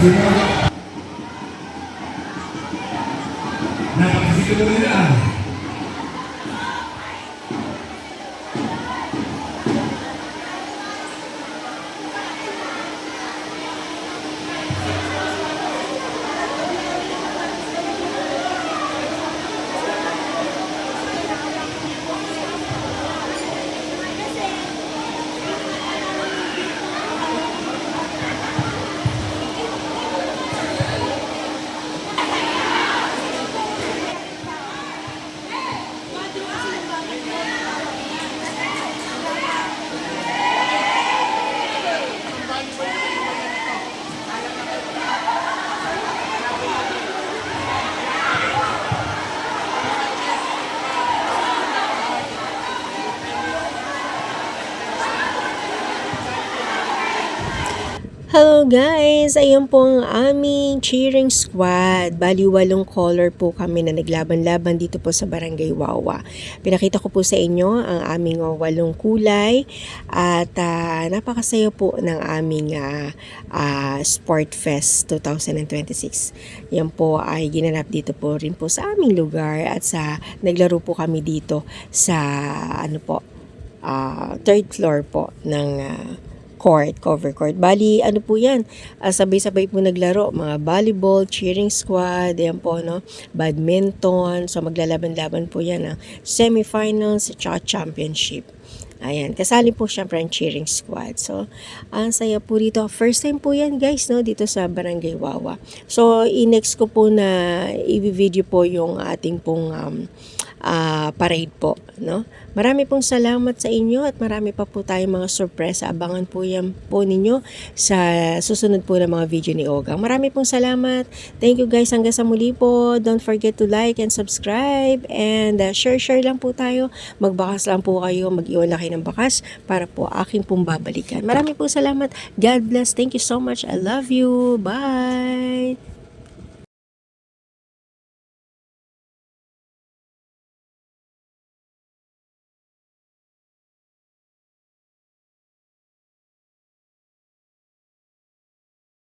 Napakasito mo nila. Hello guys! Ayan po ang aming cheering squad. Bali, 8 color po kami na naglaban-laban dito po sa Barangay Wawa. Pinakita ko po sa inyo ang aming 8 kulay at napakasaya po ng aming Sport Fest 2026. Yan po ay ginanap dito po rin po sa aming lugar at naglaro po kami dito sa third floor po ng cover court. Bali, ano po yan? Sabay-sabay po naglaro. Mga volleyball, cheering squad, yan po, no? Badminton. So, maglalaban-laban po yan, semifinals, at championship. Ayan, kasali po syempre ang cheering squad. So, ang saya po dito. First time po yan guys, no, dito sa Barangay Wawa. So, i-next ko po na i-video po yung ating pong parade po, no? Marami pong salamat sa inyo at marami pa po tayong mga surprise. Abangan po yan po ninyo sa susunod po ng mga video ni Ogang. Marami pong salamat. Thank you guys. Hanggang sa muli po. Don't forget to like and subscribe and share lang po tayo. Magbakas lang po kayo. Mag-iwan na kayo ng bakas para po aking pong babalikan. Marami pong salamat. God bless. Thank you so much. I love you. Bye!